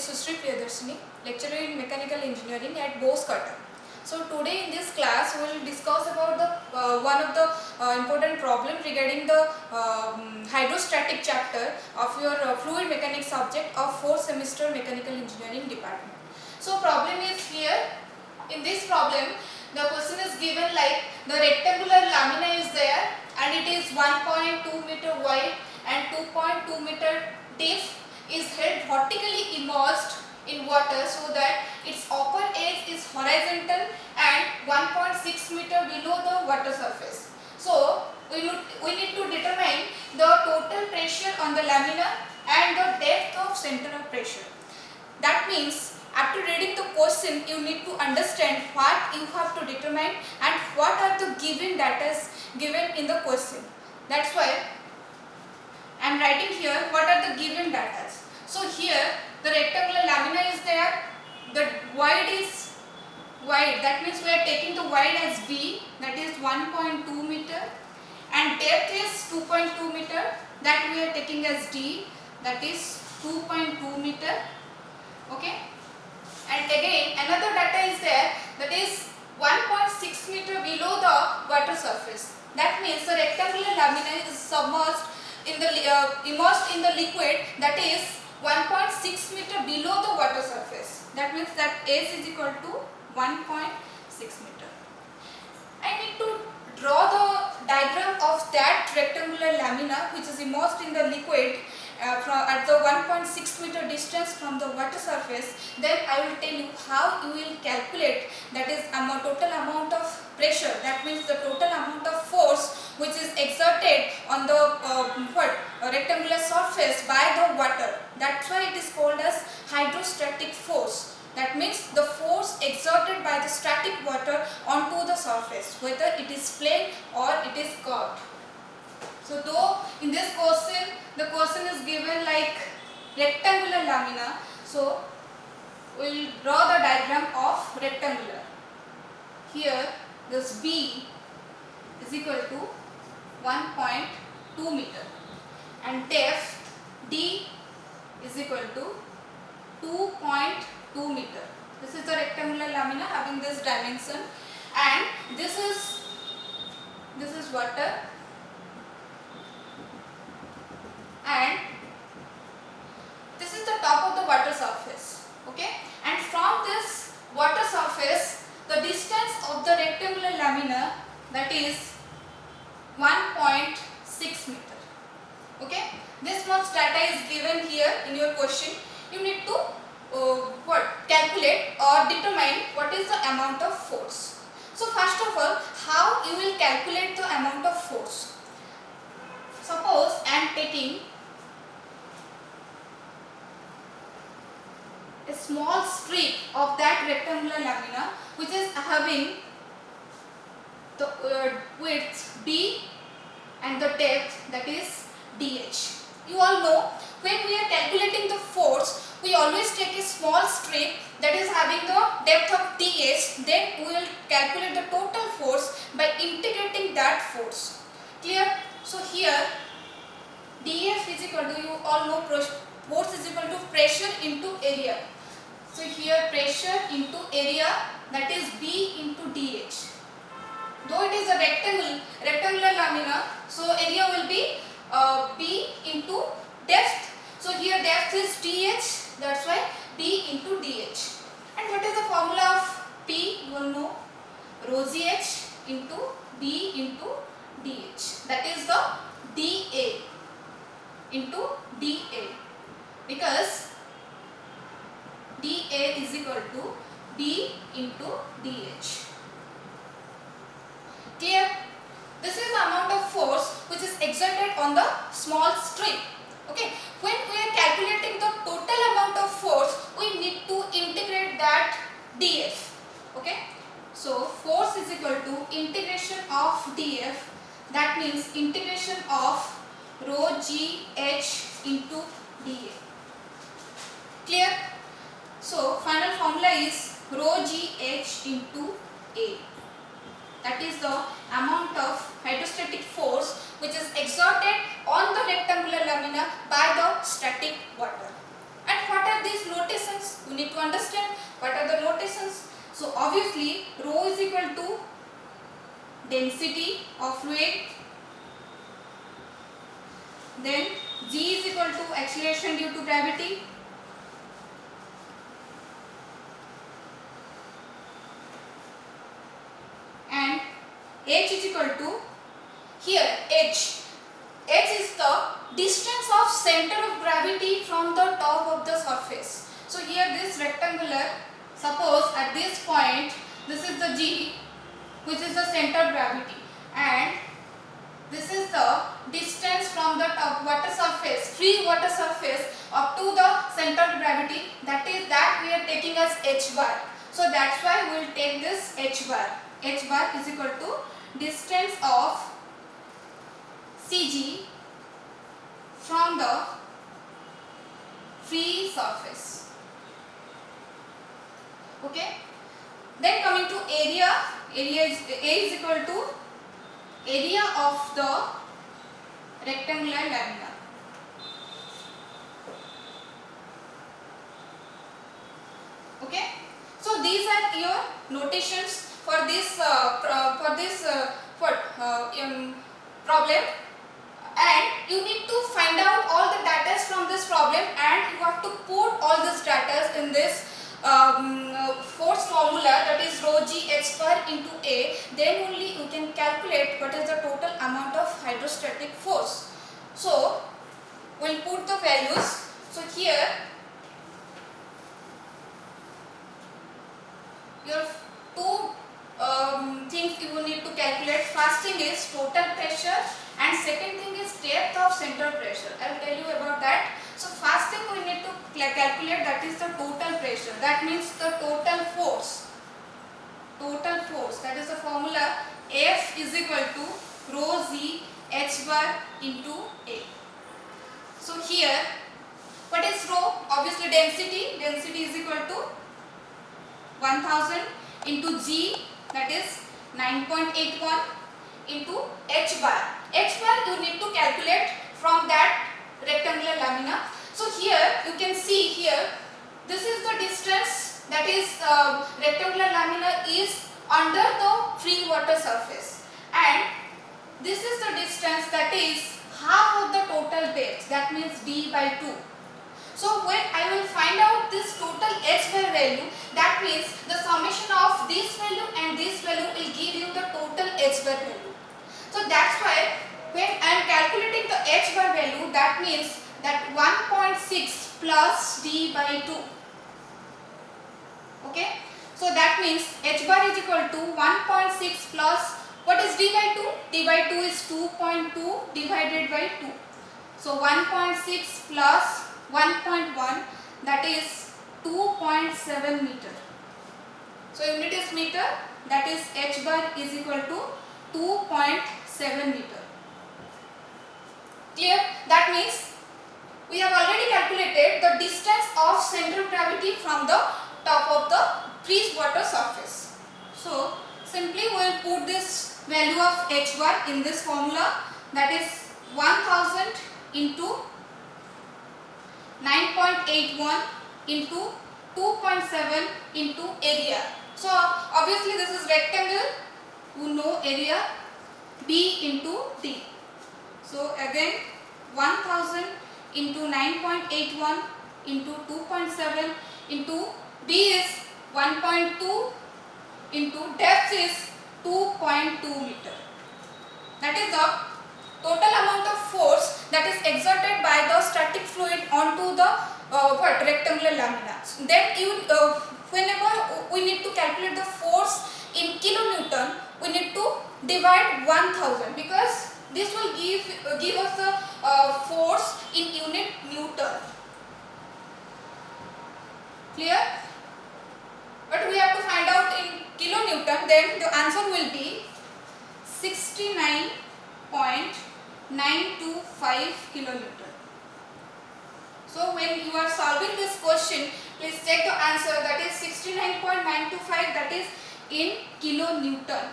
Sushree Priyadarshini, lecturer in mechanical engineering at Bose Qatar. So today in this class we will discuss about the one of the important problem regarding the hydrostatic chapter of your fluid mechanics subject of 4th semester mechanical engineering department. So problem is here. In this problem the question is given like the rectangular lamina is there and it is 1.2 meter wide and 2.2 meter deep, is held vertically immersed in water so that its upper edge is horizontal and 1.6 meter below the water surface. So we need to determine the total pressure on the lamina and the depth of center of pressure. That means after reading the question you need to understand what you have to determine and what are the given data given in the question. That's why I am writing here what are the given data. So here the rectangular lamina is there, the wide is wide, that means we are taking the wide as V, that is 1.2 meter, and depth is 2.2 meter, that we are taking as D, that is 2.2 meter. Okay, and again another data is there, that is 1.6 meter below the water surface. That means the rectangular lamina is submerged in the immersed in the liquid, that is 1.6 meter below the water surface. That means that S is equal to 1.6 meter. I need to draw the diagram of that rectangular lamina which is immersed in the liquid at the 1.6 meter distance from the water surface. Then I will tell you how you will calculate, that is total amount of pressure, that means the total amount of force which is exerted on the rectangular surface by the water. That's why it is called as hydrostatic force. That means the force exerted by the static water onto the surface, whether it is plain or it is curved. So though in this question the question is given like rectangular lamina, so we will draw the diagram of rectangular. Here this B is equal to 1.2 meter and depth D is equal to 2.2 meter. This is the rectangular lamina having this dimension, and this is water, and this is the top of the water surface. Okay, and from this water surface the distance of the rectangular lamina, that is 1.6 meter. Okay, this much data is given here in your question. You need to calculate or determine what is the amount of force. So first of all, how you will calculate the amount of force? Suppose I am taking a small strip of that rectangular lamina which is having the width B and the depth, that is DH. You all know when we are calculating the force, we always take a small strip that is having the depth of DH, then we will calculate the total force by integrating that force. Clear? So here DF is equal to, you all know force is equal to pressure into area. So here pressure into area, that is B into DH. Though it is a rectangular lamina, so area will be B into depth. So here depth is DH, that's why B into DH. And what is the formula of P? You will know, rho GH into B into DH. That is the dA into dA, because dA is equal to B into DH. Clear? This is the amount of force which is exerted on the small strip. Okay, when we are calculating the total amount of force, we need to integrate that dF. Okay, so force is equal to integration of dF, that means integration of rho GH into dA. Clear? So final formula is rho GH into A. That is the amount of hydrostatic force which is exerted on the rectangular lamina by the static water. And what are these notations? We need to understand what are the notations. So obviously rho is equal to density of fluid, then g is equal to acceleration due to gravity, and h is equal to, here h is the distance of center of gravity from the top of the surface. So here this rectangular, suppose at this point this is the g, which is the center of gravity, and this is the distance from the top water surface, free water surface up to the center of gravity, that we are taking as h bar. So that's why we will take this h bar. H bar is equal to distance of Cg from the free surface. Okay. Then coming to area, A is equal to area of the rectangular lamina. Okay. So these are your notations for this problem, and you need to find out all the data from this problem, and you have to put all this data in this force formula, that is rho g h bar into A. Then only you can calculate what is the total amount of hydrostatic force. So we'll put the values. So here your two things you will need to calculate. First thing is total pressure, and second thing is depth of center pressure. I will tell you about that. So first thing we need to calculate, that is the total pressure. That means the total force. Total force, that is the formula F is equal to rho z h bar into A. So here what is rho? Obviously density. Density is equal to 1000 into g, that is 9.81 into h bar. H bar you need to calculate from that rectangular lamina. So here you can see here, this is the distance, that is rectangular lamina is under the free water surface, and this is the distance, that is half of the total depth, that means d by 2. So when I will find out this total h bar value, that means the summation of this value and this value will give you the total h bar value. So that's why when I am calculating the h bar value, that means that 1.6 plus d by 2. Okay. So that means h bar is equal to 1.6 plus, what is d by 2? D by 2 is 2.2 divided by 2. So 1.6 plus 1.1, that is 2.7 meter. So unit is meter, that is h bar is equal to 2.7 meter. Clear? That means we have already calculated the distance of center of gravity from the top of the free water surface. So simply we will put this value of h bar in this formula, that is 1000 into 9.81 into 2.7 into area. So obviously this is rectangle, you know area, b into d. So again 1000 into 9.81 into 2.7 into b is 1.2 into depth is 2.2 meter. That is the total amount of force that is exerted by the static fluid onto the rectangular lamina. Then whenever we need to calculate the force in kilonewton, we need to divide 1000, because this will give us the force in unit newton. Clear? But we have to find out in kilonewton, then the answer will be 69.925 kilonewton. So when you are solving this question, please check the answer, that is 69.925, that is in kilonewton,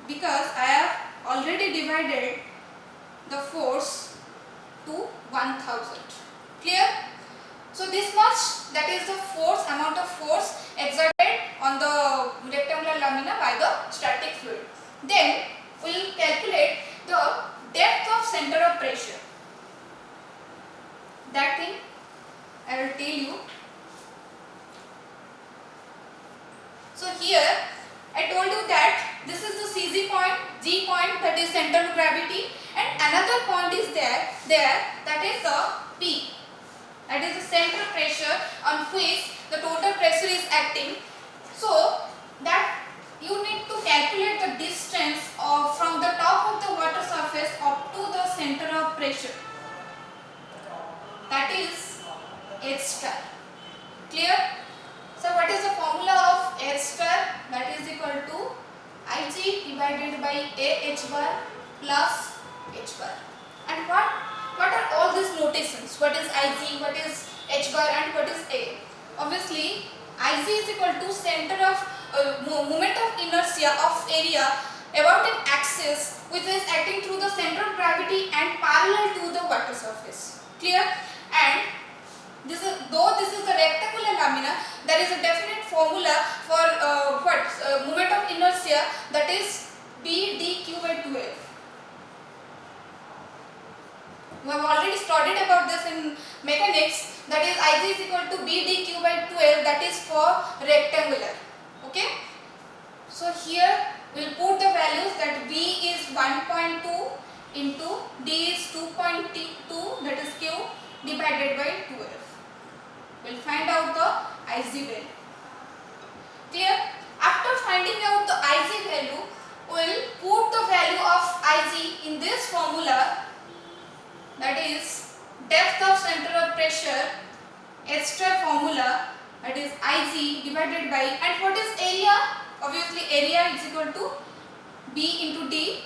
because I have already divided the force to 1000. Clear? So this much, that is the force, amount of force exerted on the rectangular lamina by the static fluid. Then we will calculate the depth of center of pressure. That thing I will tell you. So here I told you that this is the CZ point, G point, that is center of gravity, and another point is there that is the P, that is the center pressure on which the total pressure is acting. So that you need to calculate the distance from the top of the water surface up to the center of pressure, that is H star. Clear? So what is the formula of H star? That is equal to Ig divided by AH bar plus H bar. And what are all these notations? What is Ig, what is H bar, and what is A? Obviously Ig is equal to center of moment of inertia of area about an axis which is acting through the center of gravity and parallel to the water surface. Clear? And though this is the rectangular lamina, there is a definite formula for moment of inertia, that is B dq by 12. We have already studied about this in mechanics, that is Ig is equal to B dq by 12, that is for rectangular. Okay. So here we will put the values, that V is 1.2 into D is 2.2, that is Q, divided by 12. We will find out the Ig value. Clear? After finding out the Ig value, we will put the value of Ig in this formula, that is depth of center of pressure, H star formula, that is Ig divided by, and what is area? Obviously area is equal to B into D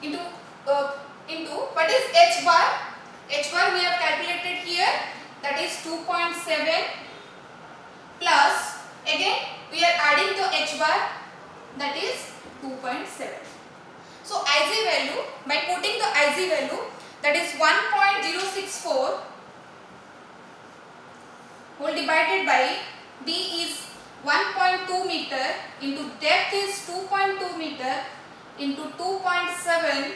into what is H bar? H bar we have calculated here, that is 2.7 plus, again we are adding the H bar, that is 2.7. So Ig value, by putting the Ig value, that is 1.064 whole divided by D is 1.2 meter into depth is 2.2 meter into 2.7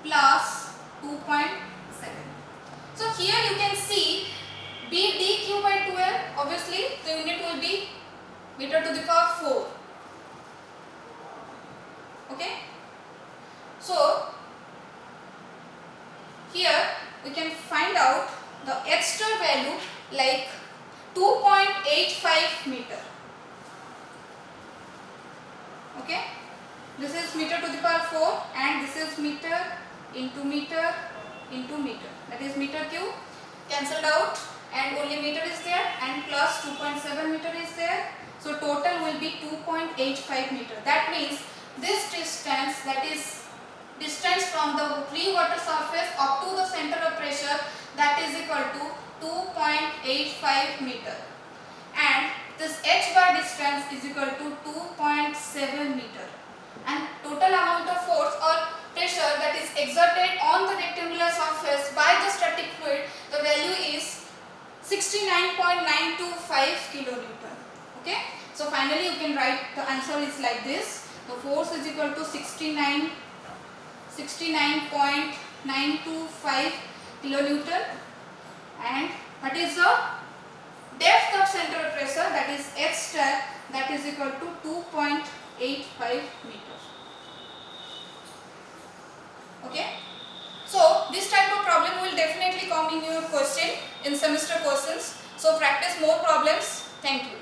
plus 2.7. So here you can see B dq by 12, obviously the unit will be meter to the power 4. Okay. So here we can find out the H star value like 2.85 meter. Okay. This is meter to the power 4 and this is meter into meter into meter, that is meter cube cancelled out and only meter is there and plus 2.7 meter is there. So total will be 2.85 meter. That means this distance, that is distance from the free water surface up to the center of pressure, that is equal to 2.85 meter, and this H bar distance is equal to 2.7 meter, and total amount of force or pressure that is exerted on the rectangular surface by the static fluid, the value is 69.925 kilonewton. Okay. So finally you can write the answer is like this. The force is equal to 69.925 kilonewton, and what is the depth of center of pressure, that is H star, that is equal to 2.85 meters. Okay. So this type of problem will definitely come in your question in semester questions. So practice more problems. Thank you.